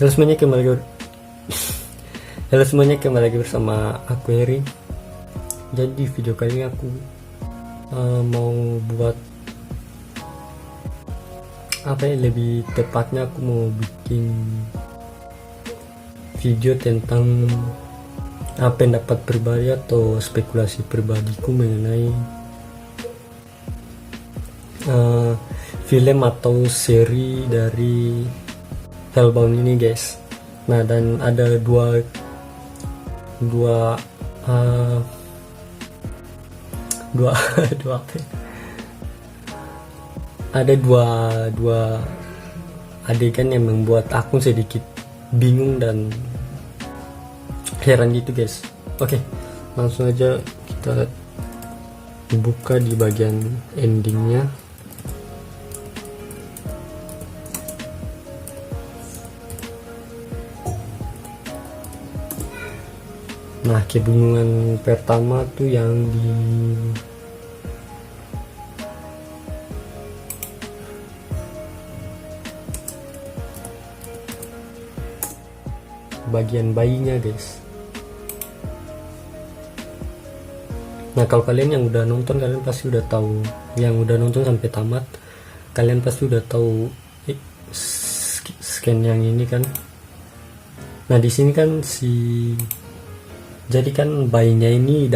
Halo semuanya, kembali lagi bersama aku Eri. Jadi di video kali ini aku mau buat lebih tepatnya aku mau bikin video tentang pendapat pribadi atau spekulasi pribadiku mengenai film atau seri dari Hellbound ini, guys. Nah, dan ada dua ada dua adegan yang membuat aku sedikit bingung dan heran gitu, guys. Oke, langsung aja kita buka di bagian endingnya. Nah, kebingungan pertama tuh yang di bagian bayinya, guys. Nah, kalau kalian yang udah nonton, kalian pasti udah tahu, yang udah nonton sampai tamat, kalian pasti udah tahu scan yang ini kan. Nah, di sini kan jadi kan bayinya ini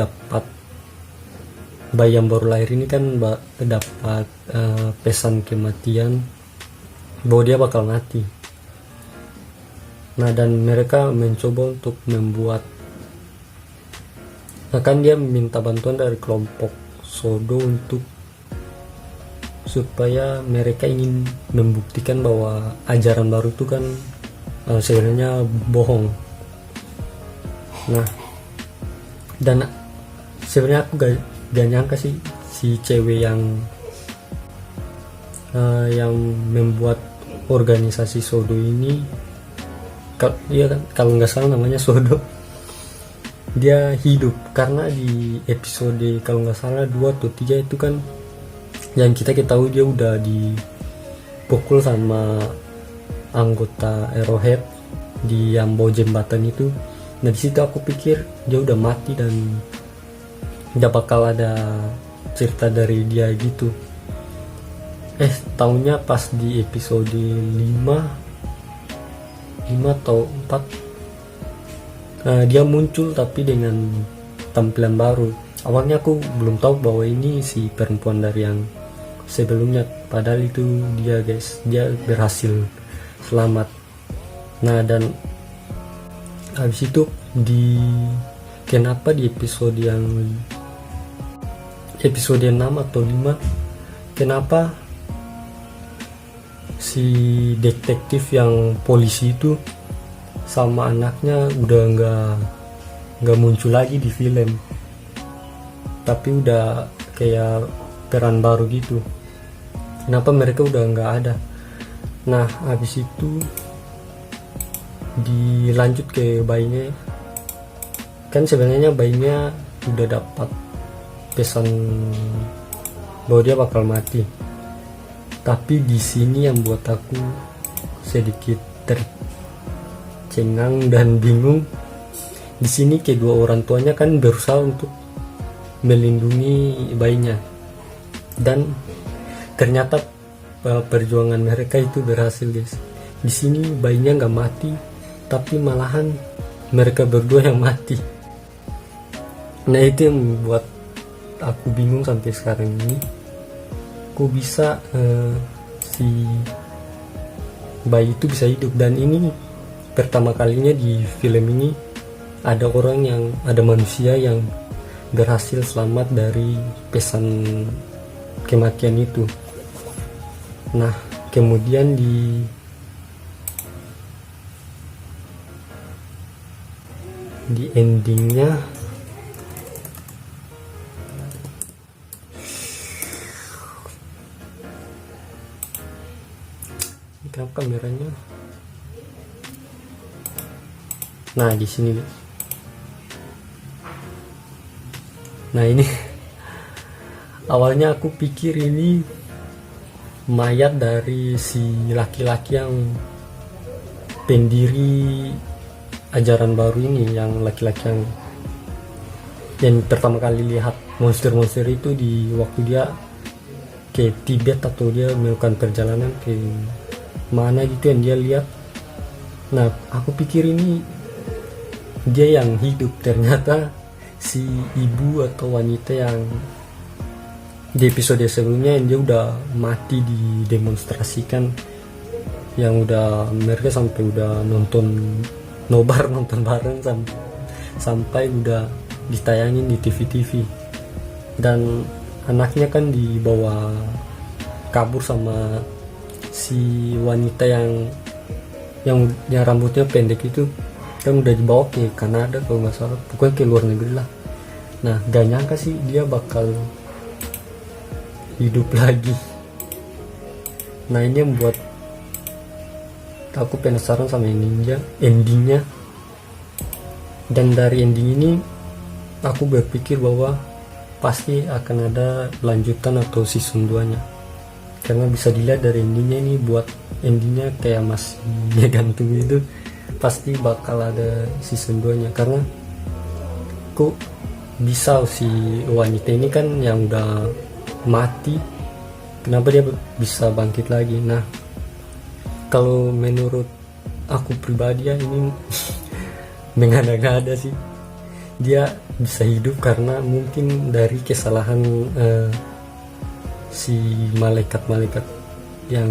bayi yang baru lahir ini kan dapat pesan kematian bahwa dia bakal mati. Nah, dan mereka mencoba untuk membuat, kan dia minta bantuan dari kelompok Sodo supaya mereka ingin membuktikan bahwa ajaran baru itu kan sebenarnya bohong. Nah, dan sebenarnya aku gak nyangka sih si cewek yang membuat organisasi Sodo ini, iya kan, kalau nggak salah namanya Sodo, dia hidup. Karena di episode kalau nggak salah 2 atau 3 itu kan yang kita tahu dia udah dipukul sama anggota Arrowhead di yang bawah jembatan itu. Nah, di situ aku pikir dia udah mati dan gak bakal ada cerita dari dia gitu. Taunya pas di episode 5 atau 4 dia muncul tapi dengan tampilan baru. Awalnya aku belum tahu bahwa ini si perempuan dari yang sebelumnya, padahal itu dia, guys. Dia berhasil selamat. Nah, dan habis itu kenapa di episode 6 atau 5 kenapa si detektif yang polisi itu sama anaknya udah nggak muncul lagi di film, tapi udah kayak peran baru gitu. Kenapa mereka udah nggak ada? Nah, habis itu dilanjut ke bayinya. Kan sebenarnya bayinya udah dapat pesan bahwa dia bakal mati, tapi di sini yang buat aku sedikit tercengang dan bingung. Di sini kedua orang tuanya kan berusaha untuk melindungi bayinya, dan ternyata perjuangan mereka itu berhasil, guys. Di sini bayinya nggak mati, tapi malahan mereka berdua yang mati. Nah, itu yang membuat aku bingung sampai sekarang ini. Kok bisa si bayi itu bisa hidup? Dan ini pertama kalinya di film ini ada manusia yang berhasil selamat dari pesan kematian itu. Nah, kemudian di endingnya kenapa kameranya? Nah, di sini. Nah, ini awalnya aku pikir ini mayat dari si laki-laki yang pendiri ajaran baru ini, yang laki-laki yang pertama kali lihat monster-monster itu di waktu dia ke Tibet, atau dia melakukan perjalanan ke mana gitu yang dia lihat. Nah, aku pikir ini dia yang hidup, ternyata si ibu atau wanita yang di episode sebelumnya yang dia udah mati didemonstrasikan, yang udah mereka sampai udah nonton nobar, nonton bareng sampai udah ditayangin di TV-TV, dan anaknya kan dibawa kabur sama si wanita yang rambutnya pendek itu, kan udah dibawa ke Kanada kalau nggak salah, pokoknya ke luar negeri lah. Nah, gak nyangka sih dia bakal hidup lagi. Nah, ini yang membuat aku penasaran sama endingnya. Dan dari ending ini aku berpikir bahwa pasti akan ada lanjutan atau season 2 nya, karena bisa dilihat dari endingnya ini, buat endingnya kayak masih gantung itu, pasti bakal ada season 2 nya. Karena kok bisa si wanita ini kan yang udah mati, kenapa dia bisa bangkit lagi? Nah, kalau menurut aku pribadi ya, ini mengada-ngada sih. Dia bisa hidup karena mungkin dari kesalahan si malaikat-malaikat yang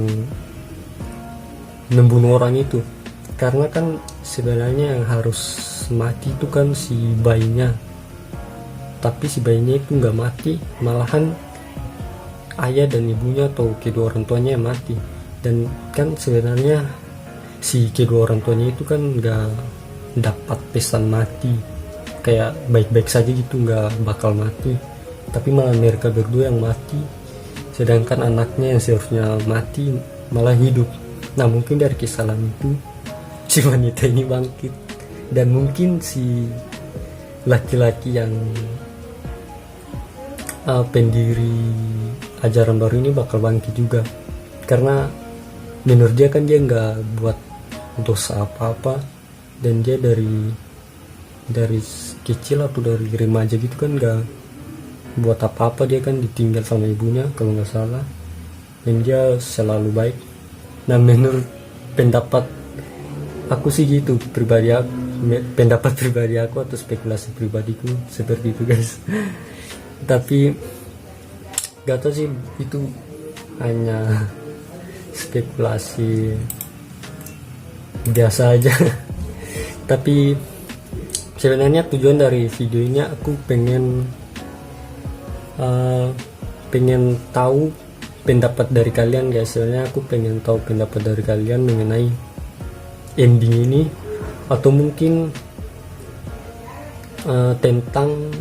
membunuh orang itu. Karena kan sebenarnya yang harus mati itu kan si bayinya, tapi si bayinya itu nggak mati, malahan ayah dan ibunya atau kedua orang tuanya yang mati. Dan kan sebenarnya si kedua orang tuanya itu kan nggak dapat pesan mati, kayak baik-baik saja gitu, nggak bakal mati, tapi malah mereka berdua yang mati, sedangkan anaknya yang seharusnya mati malah hidup. Nah, mungkin dari kesalahan itu si wanita ini bangkit, dan mungkin si laki-laki yang pendiri ajaran baru ini bakal bangkit juga, karena menurut dia kan dia nggak buat dosa apa-apa, dan dia dari kecil atau dari remaja gitu kan nggak buat apa-apa, dia kan ditinggal sama ibunya kalau nggak salah, dan dia selalu baik. Nah, menurut pendapat aku sih gitu, pendapat pribadi aku atau spekulasi pribadiku seperti itu guys. Tapi gak tau sih, itu hanya spekulasi biasa aja. Tapi sebenarnya tujuan dari video ini aku pengen tahu pendapat dari kalian guys. Sebenarnya aku pengen tahu pendapat dari kalian mengenai ending ini, atau mungkin tentang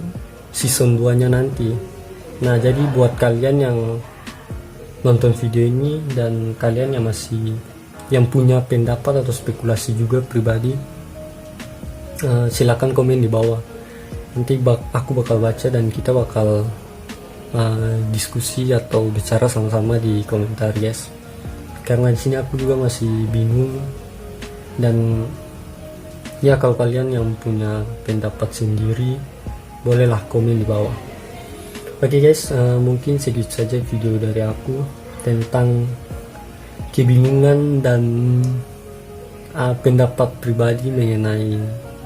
season 2 nya nanti. Nah, jadi buat kalian yang nonton video ini dan kalian yang punya pendapat atau spekulasi juga pribadi, silakan komen di bawah. Nanti aku bakal baca dan kita bakal diskusi atau bicara sama-sama di komentar guys. Karena di sini aku juga masih bingung, dan ya kalau kalian yang punya pendapat sendiri bolehlah komen di bawah. Oke guys, mungkin segitu saja video dari aku tentang kebingungan dan pendapat pribadi mengenai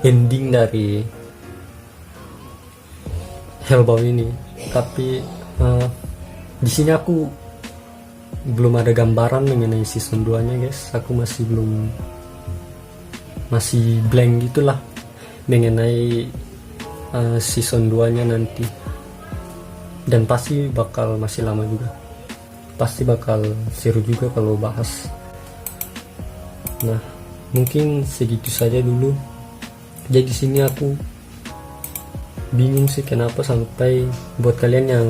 ending dari Hellbound ini. Tapi di sini aku belum ada gambaran mengenai season 2 nya guys. Aku masih blank gitulah mengenai season 2 nya nanti, dan pasti bakal masih lama juga, pasti bakal seru juga kalau bahas. Nah, mungkin segitu saja dulu. Jadi sini aku bingung sih kenapa sampai, buat kalian yang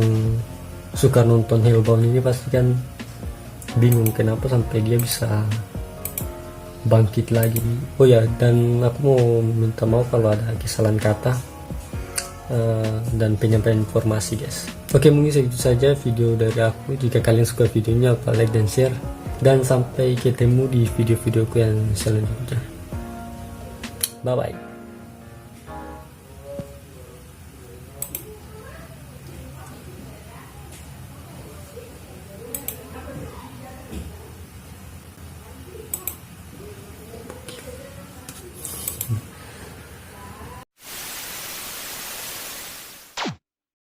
suka nonton Hellbound ini pasti kan bingung kenapa sampai dia bisa bangkit lagi. Oh ya, dan aku mau minta maaf kalau ada kesalahan kata dan penyampaian informasi guys. Oke, mungkin segitu saja video dari aku. Jika kalian suka videonya, like dan share, dan sampai ketemu di video-videoku yang selanjutnya. Bye bye.